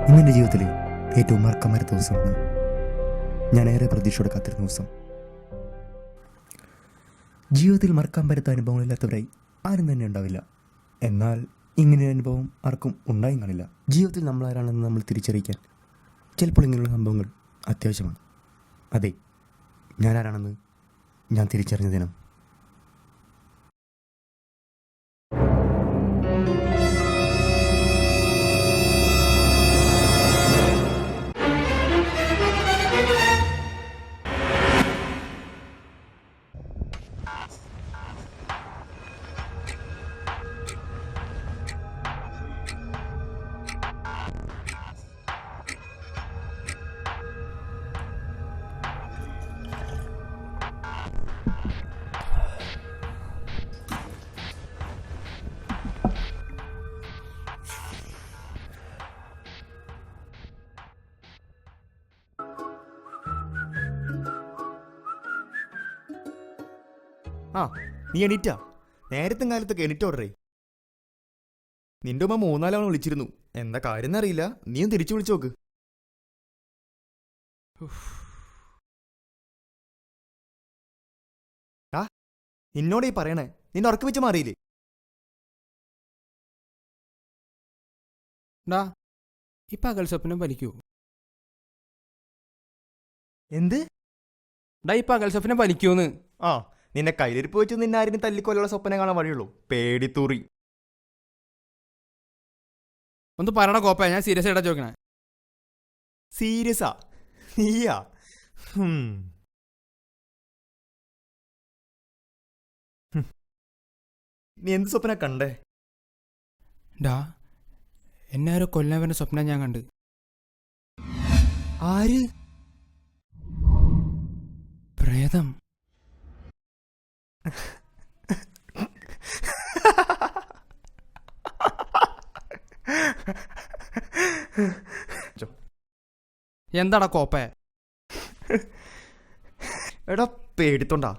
ഇന്നെൻ്റെ ജീവിതത്തിൽ ഏറ്റവും മറക്കാൻ പറ്റാത്ത ദിവസമാണ്. ഞാൻ ഏറെ പ്രതീക്ഷയോടെ കാത്തിരുന്ന ദിവസം. ജീവിതത്തിൽ മറക്കാൻ പറ്റാത്ത അനുഭവങ്ങളില്ലാത്തവരായി ആരും തന്നെ ഉണ്ടാവില്ല. എന്നാൽ ഇങ്ങനെയൊരു അനുഭവം ആർക്കും ഉണ്ടായും കാണില്ല. ജീവിതത്തിൽ നമ്മളാരാണെന്ന് നമ്മൾ തിരിച്ചറിയിക്കാൻ ചിലപ്പോൾ ഇങ്ങനെയുള്ള സംഭവങ്ങൾ അത്യാവശ്യമാണ്. അതെ, ഞാനാരാണെന്ന് ഞാൻ തിരിച്ചറിഞ്ഞ ദിനം. ആ, നീ എണീറ്റാ? നേരത്തെ കാലത്തൊക്കെ എണീറ്റോടറേ. നിന്റെ ഉമ്മ 3-4 തവണ വിളിച്ചിരുന്നു. എന്താ കാര്യം എന്നറിയില്ല. നീയും തിരിച്ചു വിളിച്ചു നോക്ക്. ആ, നിന്നോട് ഈ പറയണേ, നിന്നെ ഉറക്കം വെച്ച് മാറിയില്ലേ? ഡാ, ഈ പകൽ സ്വപ്നം വലിക്കൂ. എന്ത്? ഡാ, ഈ പകൽ സ്വപ്നം വലിക്കൂന്ന്. ആ, നിന്നെ കയ്യിലിരിപ്പ് വെച്ച് നിന്നെ ആരും തല്ലിക്കൊല്ലുള്ള സ്വപ്നം കാണാൻ വഴിയുള്ളൂ. പേടിത്തൂറി. ഒന്ന് പറയണ കോപ്പ, ഞാൻ സീരിയസ് ആയിട്ടാ ചോദിക്കണേ. സീരിയസാ? നീയാ? നീ എന്ത് സ്വപ്ന കണ്ടേ? ഡാ, എന്നെ ആരോ കൊല്ലാൻ വരുന്ന സ്വപ്നം ഞാൻ കണ്ട്. ആര്? പ്രേതം. എന്താടാ കോപ്പേ? എടാ പേടിത്തോണ്ടാ.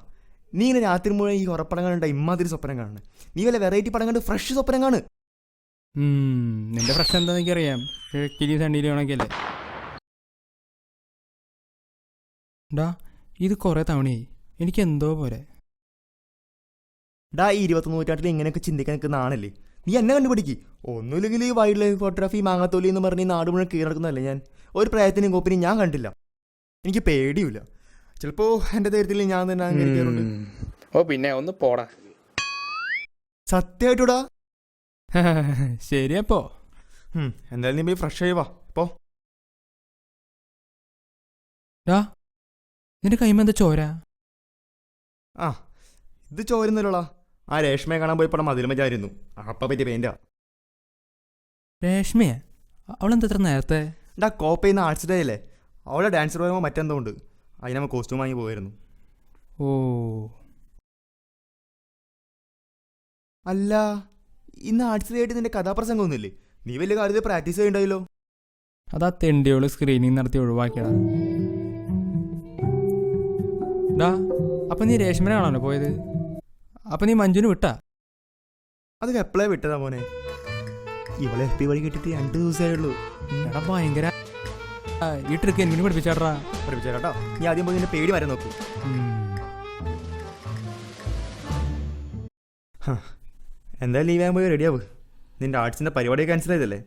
നീ ഇങ്ങനെ രാത്രി മുഴുവൻ ഈ ഉറപ്പടം കണ്ട ഇമ്മാതിരി സ്വപ്നം കാണുന്നത്. നീ വല്ല വെറൈറ്റി പടം കണ്ട് ഫ്രഷ് സ്വപ്നം കാണ്. നിന്റെ പ്രശ്നം എന്താന്ന് എനിക്കറിയാം. കിലി സണ്ടിയിൽ വേണമെങ്കിലേ. ഡാ, ഇത് കുറെ തവണയായി. എനിക്ക് എന്തോ പോലെ. ഡാ, ഈ 21 നൂറ്റാണ്ടിൽ ഇങ്ങനെയൊക്കെ ചിന്തിക്കാൻ നിൽക്കുന്ന ആണല്ലേ നീ. എന്നെ കണ്ടുപിടിക്ക്. ഒന്നുമില്ലെങ്കിൽ ഈ വൈൽഡ് ലൈഫ് ഫോട്ടോഗ്രാഫി മാങ്ങാത്തോലി എന്ന് പറഞ്ഞ് നാട് മുഴുവൻ കീഴടക്കുന്നതല്ലേ ഞാൻ. ഒരു പ്രയത്നം കോപ്പിനും ഞാൻ കണ്ടില്ല. എനിക്ക് പേടിയില്ല. ചിലപ്പോ എന്റെ ധൈര്യത്തിൽ ഞാൻ തന്നെ അംഗീകരിക്കാറുണ്ട്. ഓ പിന്നെ ഒന്ന് പോടാ. സത്യമായിട്ടൂടാ? ശരിയപ്പോ. എന്തായാലും നീ പോയി ഫ്രഷ് ആയി വാ. പോ. ഡാ, നിന്റെ കൈമെന്താ ചോര? ആ, ഇത് ചോരുന്നല്ലോളാ. ആ രേഷ്മയെ കാണാൻ പോയി പടം മതിലുമജായിരുന്നു. അപ്പ പറ്റിയ പെയിന്റാ. രേഷ്മയെ? അവളെന്താ ഇത്ര നേരത്തെ? ഡാ, കോപ്പ ചെയ്യുന്ന ആർട്സ് ഡേ അല്ലേ. അവളെ ഡാൻസർ വരുമ്പോൾ മറ്റെന്തോ ഉണ്ട്. അതിനമ്മ കോസ്റ്റ്യൂം വാങ്ങി പോയായിരുന്നു. ഓ അല്ല, ഇന്ന് ആർട്സ് ഡേ ആയിട്ട് നിന്റെ കഥാപ്രസംഗം ഒന്നുമില്ലേ? നീ വലിയ കാര്യത്തിൽ പ്രാക്ടീസ് ചെയ്യണ്ടായല്ലോ. അതാ തെണ്ടിയോള് സ്ക്രീനിങ് നടത്തി ഒഴിവാക്കിയടാ. ഡാ, അപ്പൊ നീ രേഷ്മനെ കാണാനോ പോയത്? അപ്പൊ നീ മഞ്ജുന് വിട്ടാ? അത് എപ്പോഴേ വിട്ടതാ മോനെ. ഇവളെ FP വഴി കിട്ടിട്ട് 2 ദിവസമേ ഉള്ളൂ. എടാ ഭയങ്കര ഈ ട്രിക്ക് എനിക്ക് പഠിപ്പിച്ചാടാ. പഠിപ്പിച്ചേട്ടോ. നീ ആദ്യം പോയി നിന്റെ പേടി വരെ നോക്കൂ. എന്തായാലും ലീവ് ആകുമ്പോൾ റെഡിയാവ്. നിൻ്റെ ആർട്സിൻ്റെ പരിപാടി ക്യാൻസൽ ചെയ്തല്ലേ?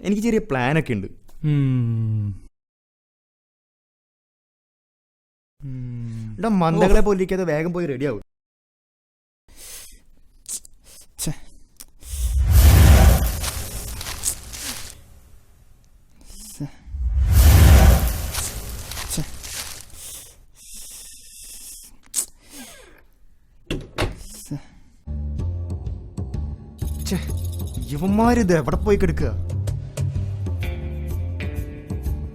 എനിക്ക് ചെറിയ പ്ലാനൊക്കെ ഉണ്ട്. എടാ മന്ദകളെ പോലിരിക്കാതെ വേഗം പോയി റെഡിയാവും. ഇവന്മാരിത് എവിടെ പോയി കിടക്കുക?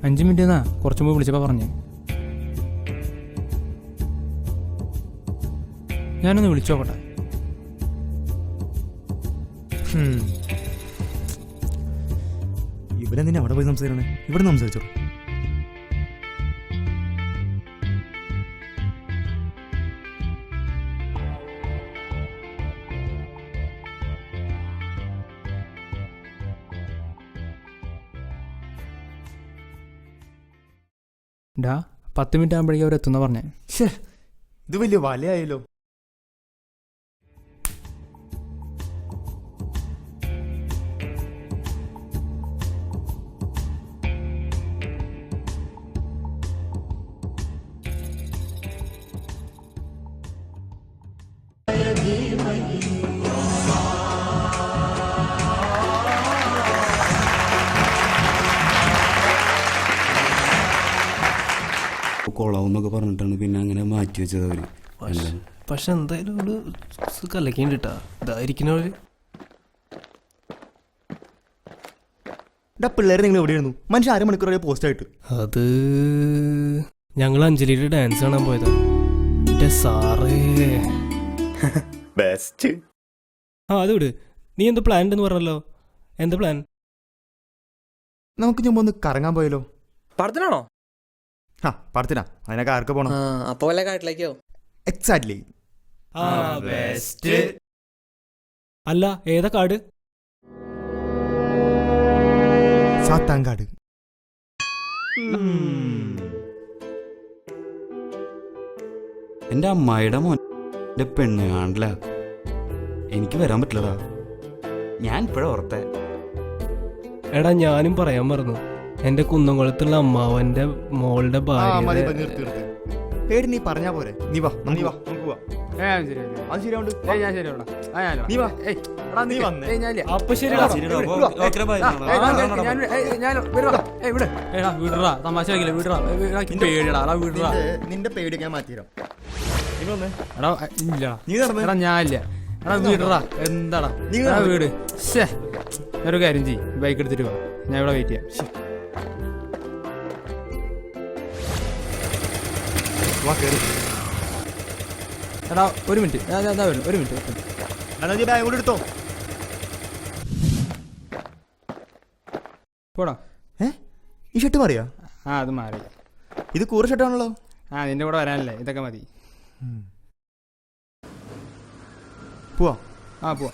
5 മിനിറ്റ് എന്നാ കുറച്ചു മുമ്പ് വിളിച്ചപ്പോൾ പറഞ്ഞു. ഞാനൊന്ന് വിളിച്ചു നോക്കട്ടെ. ഇവരെന്തിനാ അവിടെ പോയി സംസാരിക്കണേ? ഇവിടെ സംസാരിച്ചോ. ഡാ 10 മിനിറ്റ് ആകുമ്പോഴേക്കും അവർ എത്തുന്ന പറഞ്ഞേ. ഇത് വലിയ വലയായല്ലോ. കൊളാവെന്നൊക്കെ പറഞ്ഞിട്ടാണ് പിന്നെ അങ്ങനെ മാറ്റി വെച്ചത് അവര്. പക്ഷെ എന്തായാലും ഒരു കലക്കേണ്ടിട്ടാ ഇതായിരിക്കുന്നവര്. പിള്ളേർ നിങ്ങൾ എവിടെയായിരുന്നു? മനുഷ്യ 1/2 മണിക്കൂർ പോസ്റ്റ് ആയിട്ട്. അത് ഞങ്ങൾ അഞ്ജലിയുടെ ഡാൻസ് കാണാൻ പോയതാ. എന്റെ സാറേ ബെസ്റ്റ്. അത് വിട്. നീ എന്താ പ്ലാൻ ഉണ്ടെന്ന് പറഞ്ഞല്ലോ. എന്താ പ്ലാൻ? നമുക്ക് ഞാൻ ഒന്ന് കറങ്ങാൻ പോയല്ലോ. പടത്തിനാണോ? പടത്തിനാ. അതിനൊക്കെ ആർക്ക് പോണം? അപ്പൊ വല്ല കാട്ടിലേക്കോ? എക്സാക്ട്ലി. അല്ല, ഏതാ കാട്? സാത്താങ്കാട്. എൻ്റെ അമ്മായിയുടെ മോൻ്റെ പെണ്ണ് കാണില്ല. എനിക്ക് വരാൻ പറ്റില്ലടാ. ഞാൻ ഇപ്പോഴാ ഓർത്തെ. എടാ ഞാനും പറയാൻ മറന്നു. എന്റെ കുന്നംകുളത്തുള്ള അമ്മാവന്റെ മോളുടെ ഭാര്യ. പേര് നീ പറഞ്ഞാ പോരെ. നീ വാ, നമുക്ക് വാ, നമുക്ക് പോവാ. അത് ശരിയാവുണ്ട്. നീ വന്നേ. അപ്പൊ ശരി. വീടറാ തമാശ വീടറാ. നിന്റെ പേടി ഞാൻ മാറ്റിത്തരാം. എടാ ഇല്ല എടാ ഞാനില്ല. എടാ വീടറാ. എന്താടാ വീട്? ഒരു കാര്യം ചെയ്യ്, ബൈക്ക് എടുത്തിട്ട് വാ, ഞാൻ ഇവിടെ വെയിറ്റ് ചെയ്യാം. എടാ ഒരു മിനിറ്റ്, ഒരു മിനിറ്റ്. ബാഗ് കൂടെ എടുത്തോ. പോടാ. ഈ ഷർട്ട് മാറിയാ? അത് മാറി. ഇത് കൂറ ഷർട്ടാണല്ലോ. നിന്റെ കൂടെ വരാനല്ലേ, ഇതൊക്കെ മതി. പോവാ. പോവാ.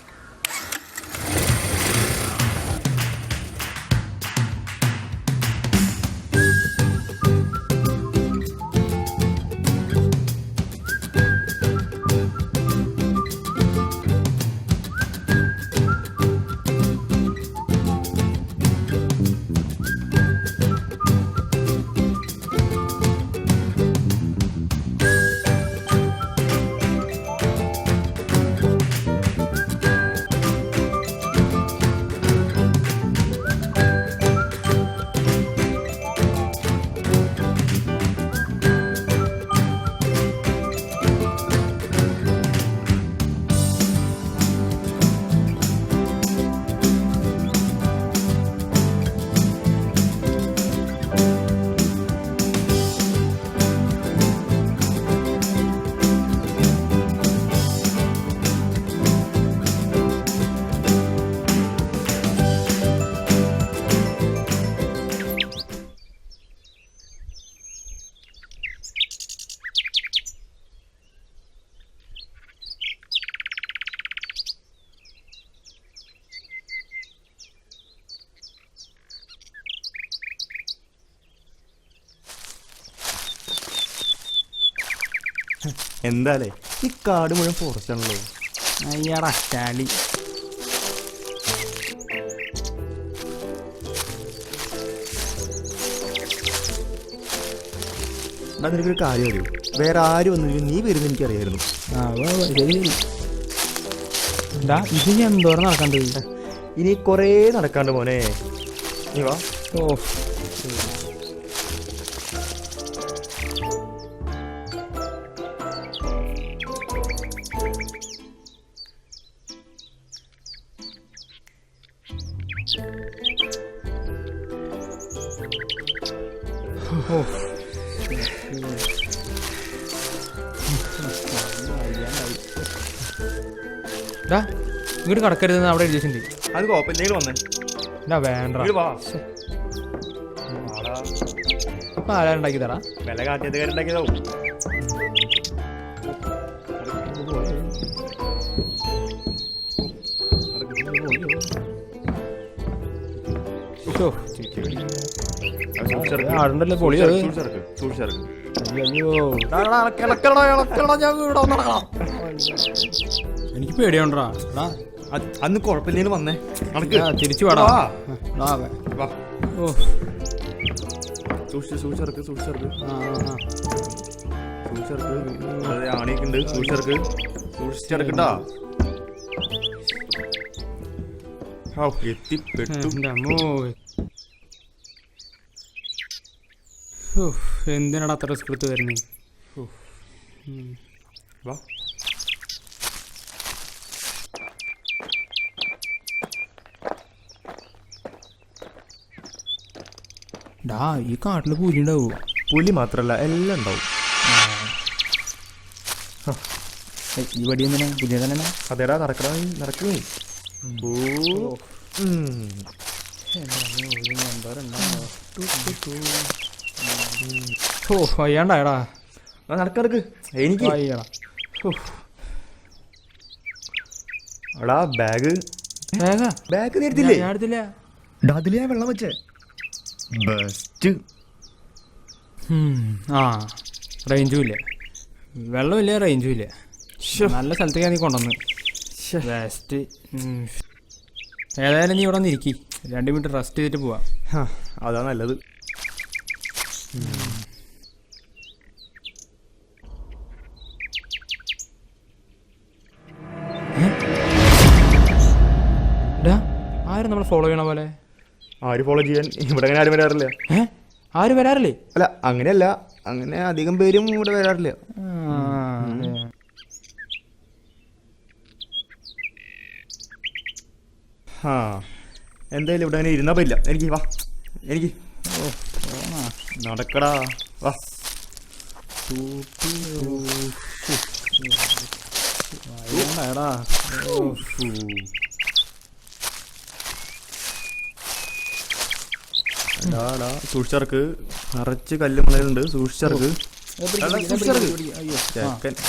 എന്താലേ ഈ കാട് മുഴുവൻ ഫോറസ്റ്റ് ആണല്ലോ. അയ്യാടാ ചാലി. എന്നാ നിനക്കൊരു കാര്യം അറിയൂ, വേറെ ആരും വന്നില്ലെങ്കിൽ നീ വരുന്ന എനിക്കറിയായിരുന്നു. ശരി. ഇത് ഞാൻ എന്തോരം നടക്കണ്ട്. ഇനി കുറേ നടക്കാണ്ട് മോനെ, നീ വാ. ഓ ഇങ്ങോട്ട് കടക്കരുതെന്ന് അവിടെ എഴുതിയിട്ടുണ്ട്. അത് കുഴപ്പമില്ല, വന്നേ. വേണ്ട വാ. ഇപ്പൊ ആരാ ഉണ്ടാക്കി തരാ? വില കാട്ടിയത് ഉണ്ടാക്കിയതാവും. ആടുണ്ടല്ലേ പൊളി. അയ്യോ എനിക്ക് പേടിയുണ്ടാ. അന്ന് കുഴപ്പമില്ലേന്ന് വന്നേ. തിരിച്ചു വാടാ. ഓ സൂക്ഷിച്ചെടുക്ക്. ആണിയൊക്കെ ഉണ്ട്, സൂക്ഷിച്ചെടുക്കട്ടാ. എത്തിപ്പെട്ടു. എന്തിനാണ് അത്ര റിസ്ക് എടുത്ത് വരുന്നത്? വാ. ഈ കാട്ടില് പുലി ഉണ്ടാവോ? പുലി മാത്രല്ല എല്ലാം ഉണ്ടാവും. ഈ വടി എന്തിനാ? പുലിയെ തന്നെ. അതേടാ, നടക്കണേ. ഓ വയ്യാണ്ടായടാ. നടക്ക്. എനിക്ക് വയ്യടാ. എടാ ബാഗ് നേരത്തില്ലേ? ഞാൻ എടുത്തില്ല. അതില് ഞാൻ വെള്ളം വെച്ചേ. ബെസ്റ്റ്. റേഞ്ചും ഇല്ല, വെള്ളമില്ല, റേഞ്ചും ഇല്ല. നല്ല സ്ഥലത്തേക്കാണ് നീ കൊണ്ടുവന്ന്. ബെസ്റ്റ്. ഏതായാലും നീ ഇവിടെ ഒന്ന് ഇരിക്കി, 2 മിനിറ്റ് റെസ്റ്റ് ചെയ്തിട്ട് പോവാം. അതാ നല്ലത്. ആരും നമ്മളെ ഫോളോ ചെയ്യണ പോലെ. ആര് ഫോളോ ചെയ്യാൻ? ഇവിടെ അങ്ങനെ ആരും വരാറില്ല. ആരും വരാറില്ലേ? അല്ല, അങ്ങനെയല്ല, അങ്ങനെ അധികം പേരും ഇവിടെ വരാറില്ല. എന്തായാലും ഇവിടെ അങ്ങനെ ഇരുന്നാ പറ്റില്ല. എനിക്ക് വാ, എനിക്ക് നടക്കടാ, വാ. സൂക്ഷിച്ചർക്ക്, നിറച്ച് കല്ലുമുളയുണ്ട്. സൂക്ഷിച്ചർക്ക്,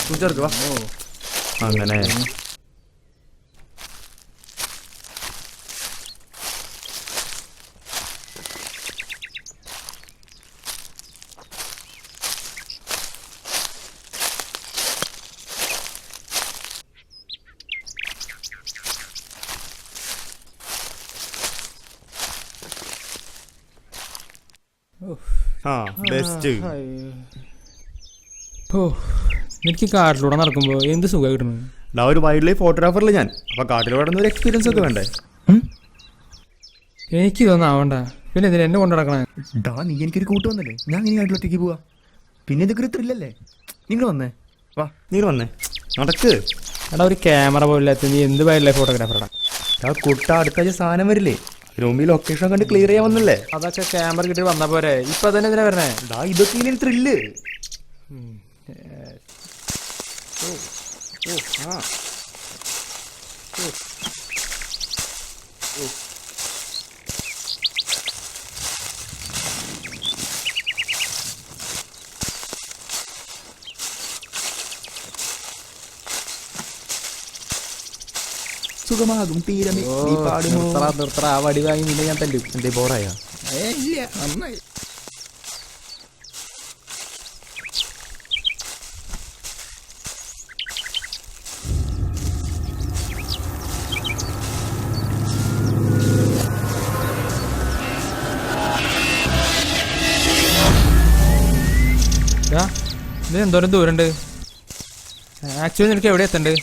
സൂക്ഷിച്ചർക്ക്. വാ. അങ്ങനെ ബെസ്റ്റ്. എനിക്ക് കാട്ടിലൂടെ നടക്കുമ്പോ എന്ത് സുഖം കിട്ടുന്നത്. ഒരു വൈൽഡ് ലൈഫ് ഫോട്ടോഗ്രാഫറില്ല ഞാൻ. അപ്പൊ കാട്ടിലൂടെ ഒരു എക്സ്പീരിയൻസ് ഒക്കെ വേണ്ടേ? എനിക്ക് ഇതൊന്നും ആവണ്ട. പിന്നെ എന്തിനാ എന്നെ കൊണ്ടു നടക്കണേ? നീ എനിക്കൊരു കൂട്ട് വന്നല്ലേ, ഞാൻ ഇങ്ങനെ കാട്ടിലൊറ്റയ്ക്ക് പോവാ. പിന്നെ ഇതൊക്കെ ഒരു ത്രില്ലല്ലേ. നിങ്ങൾ വന്നേ, വാ. നീ വന്നേ, നടക്ക്. എടാ, ഒരു ക്യാമറ പോലില്ലാത്ത നീ എന്ത് വൈൽഡ് ലൈഫ് ഫോട്ടോഗ്രാഫറാണ്? കുട്ട അടുത്ത സാധനം വരില്ലേ, റൂമിൽ ലൊക്കേഷൻ കണ്ട് ക്ലിയർ ചെയ്യാൻ വന്നല്ലേ. അതൊക്കെ ക്യാമറ കിട്ടി വന്ന പോരെ. ഇപ്പൊ തന്നെ എന്തിനാ വരണേ? ഇതൊക്കെ ഇങ്ങനെ ത്രില്ല്. സുഖമാകും തീരമേ നീ പാടുമോ. നിർത്തറ, ആ വടി വാങ്ങി നിന്നെ ഞാൻ തല്ലും. എന്തേ ബോറായ? നന്നായി. ഇത് എന്തോരം ദൂരമുണ്ട്? ആക്ച്വലി നിനക്ക് എവിടെ എത്തണ്ട്?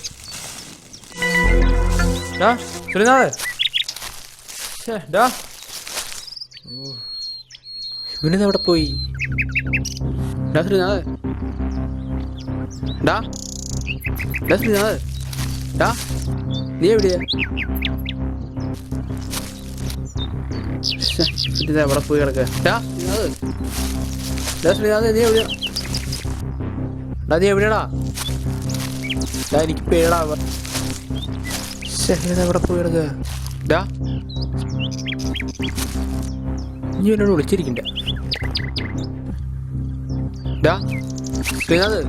ശ്രീനാഥ്, ഇവനിത് എവിടെ പോയി? ശ്രീനാഥ്, ശ്രീനാഥ്, നീ എവിടെയാ? ഇത് എവിടെ പോയി കിടക്കുക? ശ്രീനാഥ്, നീ എവിടെയാ? നീ എവിടെയാടാ? എനിക്ക് പേടാ. ഇത് എവിടെ പോയി കിടക്കുക? നീ എന്നോട് വിളിച്ചിരിക്കണ്ട. ശ്രീനാഥ്,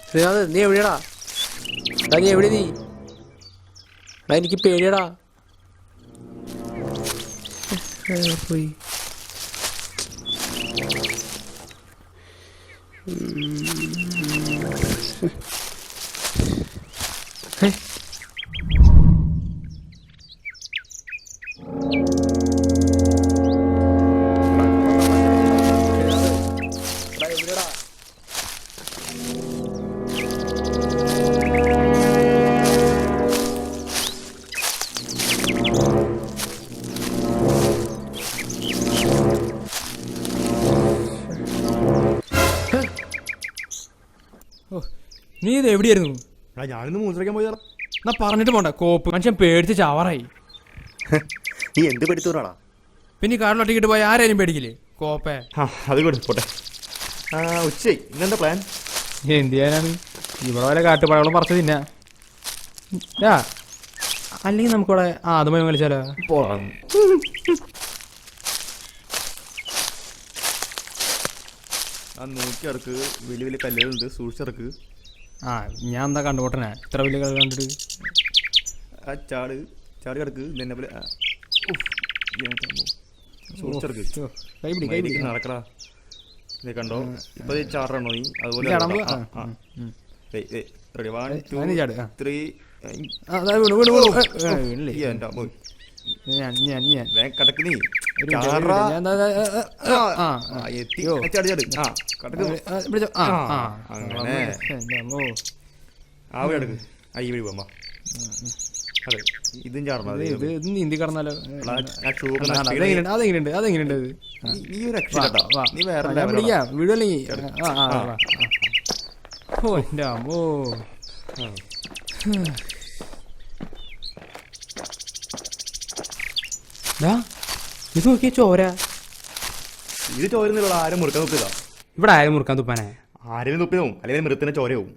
ശ്രീനാഥ്, നീ എവിടെയാടാ? നീ എവിടെ? നീ എനിക്ക് പേടിയടാ. പോയി. നീ ഇത് എവിടെയായിരുന്നു? ഞാനിന്ന് മൂത്രയ്ക്കാൻ പോയതാ. എന്നാ പറഞ്ഞിട്ട് പോണ്ട. കോപ്പ് മനുഷ്യൻ പേടിച്ച് ചാവറായി. നീ എന്ത് പഠിത്തൂറാടാ? പിന്നെ ഈ കാറിലൊട്ടിക്കിട്ട് പോയ ആരായാലും പേടിക്കില്ലേ? കോപ്പേ. അത് കൂടെ പോട്ടെ. ഉച്ചയായി, ഇന്നെന്താ പ്ലാൻ? എന്ത് ചെയ്യാനാണ്? ഇവിടെ വല്ല കാട്ടുപാടകളും പറിച്ച് തിന്നാ. അല്ലെങ്കിൽ നമുക്കിവിടെ അതുമായി കളിച്ചാലോ? പോകാം. നോക്കി ഇറക്ക്, വലിയ വലിയ കല്ലുകളുണ്ട്, സൂക്ഷിച്ചിറക്ക്. ഞാൻ എന്താ കണ്ടുപോട്ടനെ ഇത്ര വലിയ കളി കണ്ടിട്ട്? ചാട് ചാടി കിടക്ക്. നിന്നെ പോലെ സൂക്ഷിച്ചിറക്ക്. നടക്കടാ. നീ കണ്ടോ ഇപ്പൊ ചാടണോ നീ? അതുപോലെ റെഡി, 1 2 3. കടക്ക് നീ. എത്തി ചാടി ചാട്. അങ്ങനെ ആ വഴി എടുക്ക്. ഈ വഴി പോകാം. അതെ, ഇതും ചാടണം. ഇത് നീന്തി കടന്നാലോ? അതെങ്ങനെയുണ്ട്? അതെങ്ങനെയുണ്ട്? നീ ഒരു രക്ഷയില്ലട്ടോ. നീ വേറെ വീഡിയോ അല്ലെങ്കിൽ ഓ എൻ്റെ അമ്മോ. ഇത് നോക്കിയ ചോര. ഇത് ചോരുന്നില്ല. ആരും മുറുക്കാൻ തുപ്പിയതാ. ഇവിടെ ആരും മുറുക്കാൻ തുപ്പാനേ? ആരെങ്കിലും തുപ്പിയതാവും, അല്ലെങ്കിൽ മൃത്തിന് ചോരയാവും.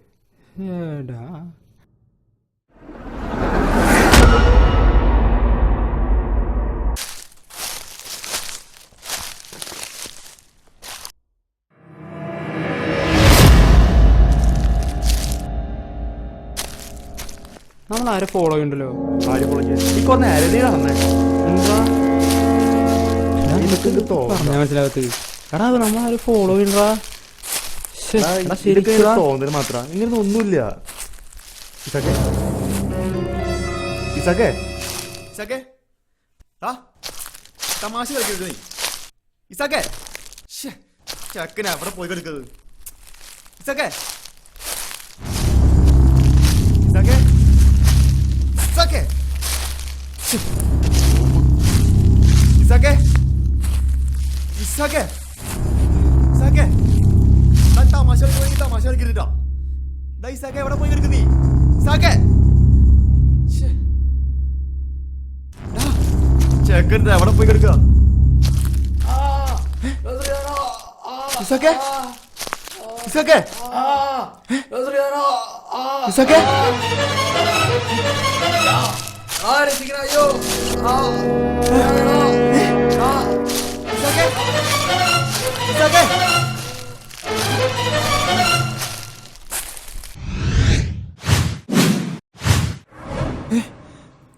നമ്മളാരെ ഫോളോ ചെയ്യണ്ടല്ലോ? ആര് ഫോളോ ചെയ്യാൻ? ഈ കുറഞ്ഞ ആരെയാണ് എന്താ പറഞ്ഞാ മനസ്സിലാകത്ത്? എടാ അത് നമ്മളാര് ഫോളോ ചെയ്യണ്ടാ? തോന്നല് മാത്ര, ഇങ്ങനെ ഒന്നുമില്ല. തമാശ കളിക്കരുത് നീ. ഇസാക്കെ, ചക്കന് അവിടെ പോയി കളിക്കത്. ഇസാക്കെ, ഇസാക്കെ, ഇസാക്കെ, ഇസാക്കെ, ഇസാക്കെ, ഇസാക്കെ, തമാശ കളിക്കണമെങ്കിൽ തമാശ കളിക്കരുതാ. ഇസാക്കെ എവിടെ പോയി കളിക്കുന്ന നീ? ഇസാക്കെ, ചെക്കൻ എവിടെ പോയി കിടക്കുക? ഇസക്കെ, ഇസക്കെ, ഇസക്കെ, ഇസക്കെ,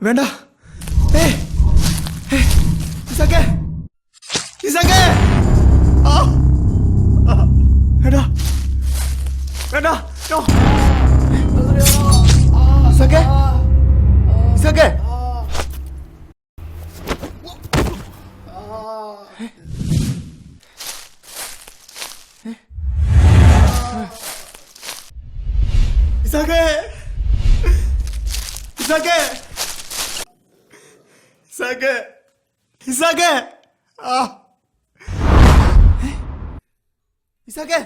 വേണ്ട. ഇസക്കെ, ഇസക്കെ. എടാ എടാ ഇസാക്കേ ഇസാക്കേ ഇസാക്കേ ഇസാക്കേ ഇസാക്കേ ഇസാക്കേ ആ ഇസാക്കേ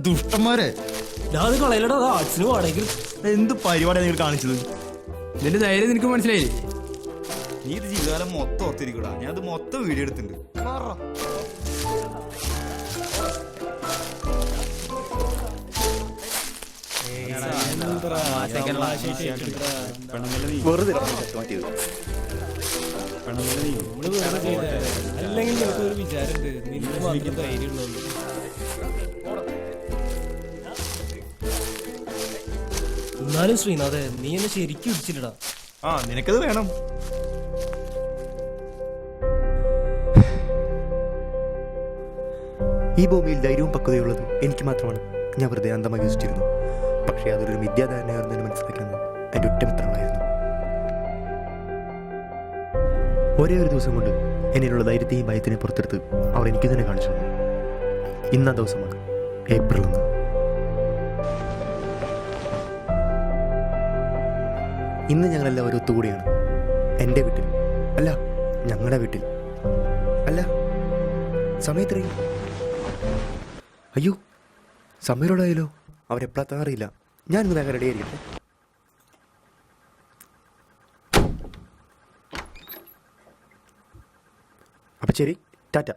ദുഷ്ടന്മാരെ ആർട്സിന് വാടകയ്ക്ക് എന്ത് പരിപാടിയാണ് നിങ്ങൾ കാണിച്ചത്? നിന്റെ ധൈര്യം നിനക്ക് മനസ്സിലായില്ലേ? നീ ഇത് ജീവിതകാലം മൊത്തം ഓർത്തിരിക്കൂടാ. ഞാൻ അത് മൊത്തം വീഡിയോ എടുത്തിട്ടുണ്ട്. അല്ലെങ്കിൽ നിനക്ക് ഒരു വിചാരമുണ്ട്, നിനക്ക് മാത്രം ധൈര്യമുള്ളൂ. എന്നാലും ശ്രീനാഥ്, നീ എന്നെ ശരിക്കും ഇടിച്ചില്ലടാ. ആ നിനക്കത് വേണം. ഈ ഭൂമിയിൽ ധൈര്യവും പക്വതയുള്ളത് എനിക്ക് മാത്രമാണ്. ഞാൻ വെറുതെ അന്ധമായി വിശ്വസിച്ചിരുന്നു. പക്ഷേ അതൊരു മിഥ്യാധാരണയായിരുന്നു എന്ന് മനസ്സിലാക്കുന്നത് എൻ്റെ ഒറ്റമിത്രങ്ങളായിരുന്നു. ഒരേ ഒരു ദിവസം കൊണ്ട് എന്നിലുള്ള ധൈര്യത്തെയും ഭയത്തിനെയും പുറത്തെടുത്ത് അവർ എനിക്ക് തന്നെ കാണിച്ചു. ഇന്ന ദിവസമാണ് ഏപ്രിൽ 1. ഇന്ന് ഞങ്ങളെല്ലാവരും ഒത്തുകൂടിയാണ്. എൻ്റെ വീട്ടിൽ അല്ല, ഞങ്ങളുടെ വീട്ടിൽ അല്ല. സമയത്രയും അയ്യോ, സമയരോടായാലോ? അവരെപ്പോഴാ അറിയില്ല. ഞാനിന്ന് വേഗം റെഡി ആയിരിക്കട്ടെ. ശരി, ടാറ്റ.